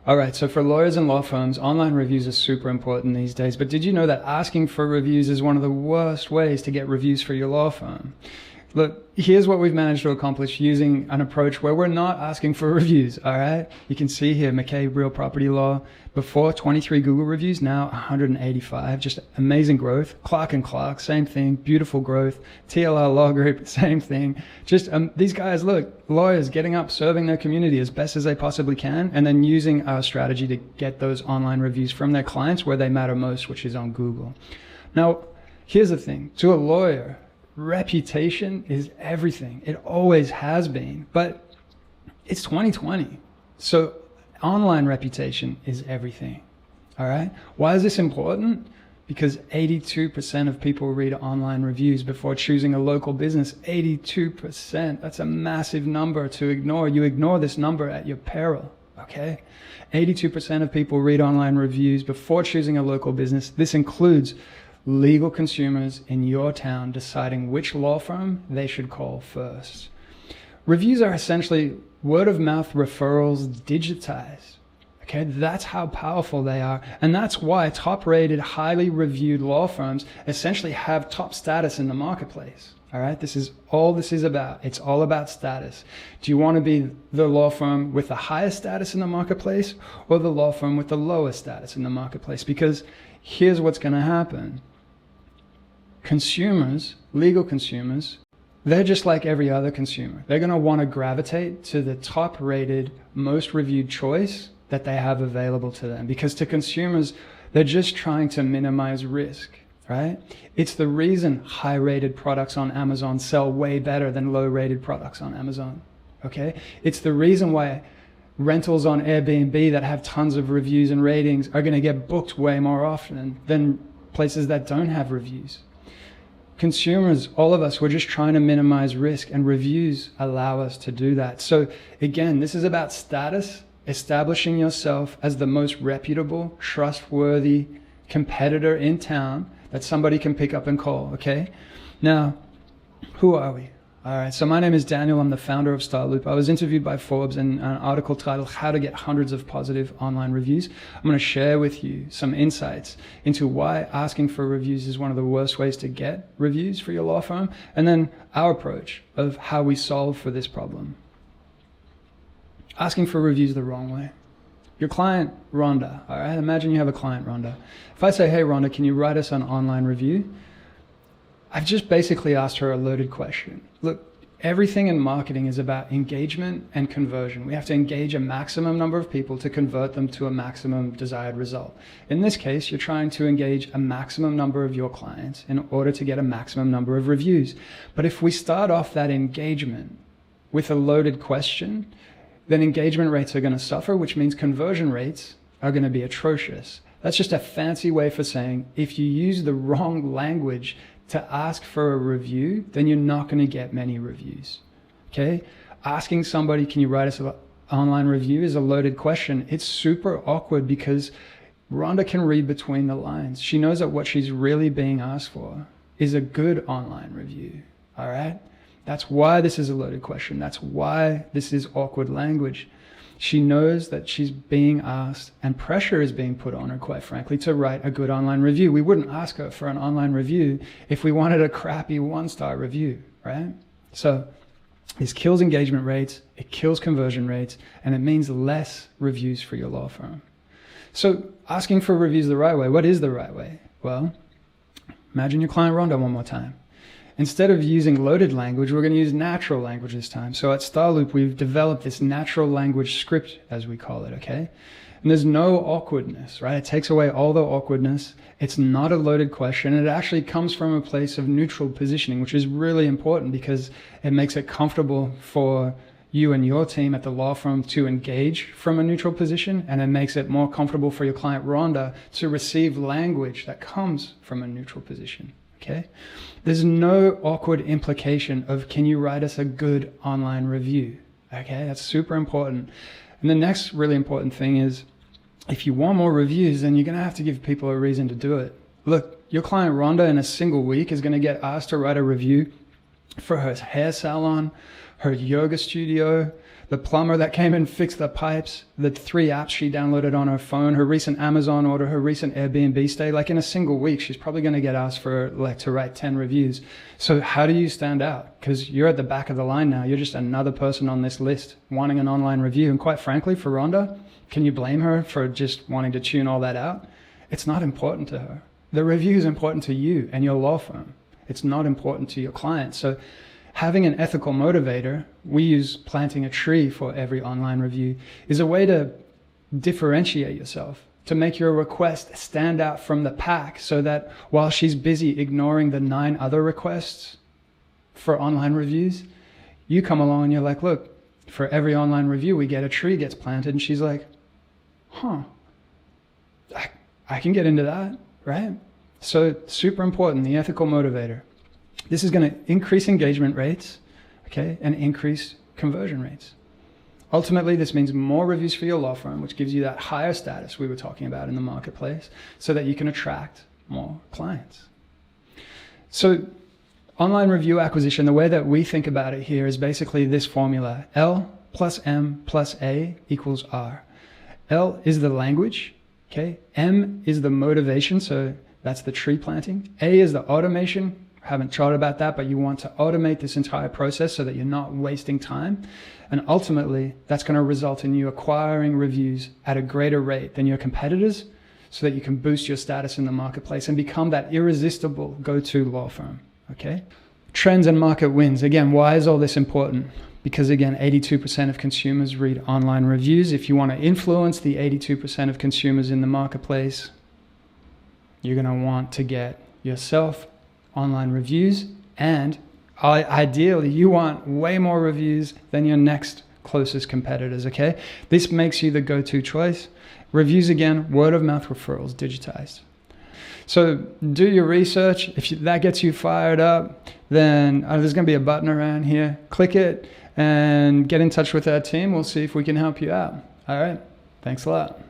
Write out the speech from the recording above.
All right, so for lawyers and law firms, online reviews are super important these days. But did you know that asking for reviews is one of the worst ways to get reviews for your law firm? Look, here's what we've managed to accomplish using an approach where we're not asking for reviews, all right? You can see here, MacKay Property Law, before 23 Google reviews, now 185, just amazing growth. Clark & Clark, same thing, beautiful growth. TLR Law Group, same thing. Just these guys, look, lawyers getting up, serving their community as best as they possibly can, and then using our strategy to get those online reviews from their clients where they matter most, which is on Google. Now, here's the thing, to a lawyer, reputation is everything. It always has been, but it's 2020. So online reputation is everything. All right. Why is this important? Because 82% of people read online reviews before choosing a local business. 82%. That's a massive number to ignore. You ignore this number at your peril. Okay. 82% of people read online reviews before choosing a local business. This includes legal consumers in your town deciding which law firm they should call first. Reviews are essentially word of mouth referrals digitized. Okay, that's how powerful they are. And that's why top rated, highly reviewed law firms essentially have top status in the marketplace. All right, this is all this is about. It's all about status. Do you want to be the law firm with the highest status in the marketplace or the law firm with the lowest status in the marketplace? Because here's what's going to happen. Consumers, legal consumers, they're just like every other consumer. They're going to want to gravitate to the top rated, most reviewed choice that they have available to them, because to consumers, they're just trying to minimize risk, right? It's the reason high rated products on Amazon sell way better than low rated products on Amazon. Okay? It's the reason why rentals on Airbnb that have tons of reviews and ratings are going to get booked way more often than places that don't have reviews. Consumers, all of us, we're just trying to minimize risk, and reviews allow us to do that. So again, this is about status, establishing yourself as the most reputable, trustworthy competitor in town that somebody can pick up and call, okay? Now, who are we? All right, so my name is Daniel. I'm the founder of StarLoop. I was interviewed by Forbes in an article titled How to Get Hundreds of Positive Online Reviews. I'm going to share with you some insights into why asking for reviews is one of the worst ways to get reviews for your law firm, and then our approach of how we solve for this problem. Asking for reviews the wrong way. Your client, Rhonda, all right? Imagine you have a client, Rhonda. If I say, hey, Rhonda, can you write us an online review? I've just basically asked her a loaded question. Look, everything in marketing is about engagement and conversion. We have to engage a maximum number of people to convert them to a maximum desired result. In this case, you're trying to engage a maximum number of your clients in order to get a maximum number of reviews. But if we start off that engagement with a loaded question, then engagement rates are going to suffer, which means conversion rates are going to be atrocious. That's just a fancy way for saying if you use the wrong language to ask for a review, then you're not going to get many reviews. Okay? Asking somebody, can you write us an online review, is a loaded question. It's super awkward because Rhonda can read between the lines. She knows that what she's really being asked for is a good online review. All right? That's why this is a loaded question. That's why this is awkward language. She knows that she's being asked, and pressure is being put on her, quite frankly, to write a good online review. We wouldn't ask her for an online review if we wanted a crappy one-star review, right? So this kills engagement rates, it kills conversion rates, and it means less reviews for your law firm. So asking for reviews the right way, what is the right way? Well, imagine your client Rhonda one more time. Instead of using loaded language, we're going to use natural language this time. So at StarLoop, we've developed this natural language script, as we call it, okay? And there's no awkwardness, right? It takes away all the awkwardness. It's not a loaded question. It actually comes from a place of neutral positioning, which is really important because it makes it comfortable for you and your team at the law firm to engage from a neutral position, and it makes it more comfortable for your client, Rhonda, to receive language that comes from a neutral position. Okay? There's no awkward implication of, can you write us a good online review? Okay, that's super important. And the next really important thing is, if you want more reviews, then you're going to have to give people a reason to do it. Look, your client Rhonda in a single week is going to get asked to write a review for her hair salon, her yoga studio, the plumber that came and fixed the pipes, the 3 apps she downloaded on her phone, her recent Amazon order, her recent Airbnb stay. Like in a single week, she's probably going to get asked for like to write 10 reviews. So how do you stand out? Because you're at the back of the line now. You're just another person on this list wanting an online review. And quite frankly, for Rhonda, can you blame her for just wanting to tune all that out? It's not important to her. The review is important to you and your law firm. It's not important to your client. So having an ethical motivator, we use planting a tree for every online review, is a way to differentiate yourself, to make your request stand out from the pack, so that while she's busy ignoring the 9 other requests for online reviews, you come along and you're like, look, for every online review we get, a tree gets planted. And she's like, huh, I can get into that, right? So super important, the ethical motivator. This is going to increase engagement rates, okay, and increase conversion rates. Ultimately, this means more reviews for your law firm, which gives you that higher status we were talking about in the marketplace, so that you can attract more clients. So online review acquisition, the way that we think about it here is basically this formula: L plus M plus A equals R. L is the language, okay? M is the motivation, so that's the tree planting. A is the automation. Haven't thought about that, but you want to automate this entire process so that you're not wasting time. And ultimately, that's going to result in you acquiring reviews at a greater rate than your competitors, so that you can boost your status in the marketplace and become that irresistible go-to law firm, okay? Trends and market wins. Again, why is all this important? Because again, 82% of consumers read online reviews. If you want to influence the 82% of consumers in the marketplace, you're going to want to get yourself online reviews, and ideally you want way more reviews than your next closest competitors, okay? This makes you the go-to choice. Reviews, again, word of mouth referrals, digitized. So do your research. If that gets you fired up, then there's going to be a button around here. Click it and get in touch with our team. We'll see if we can help you out. All right. Thanks a lot.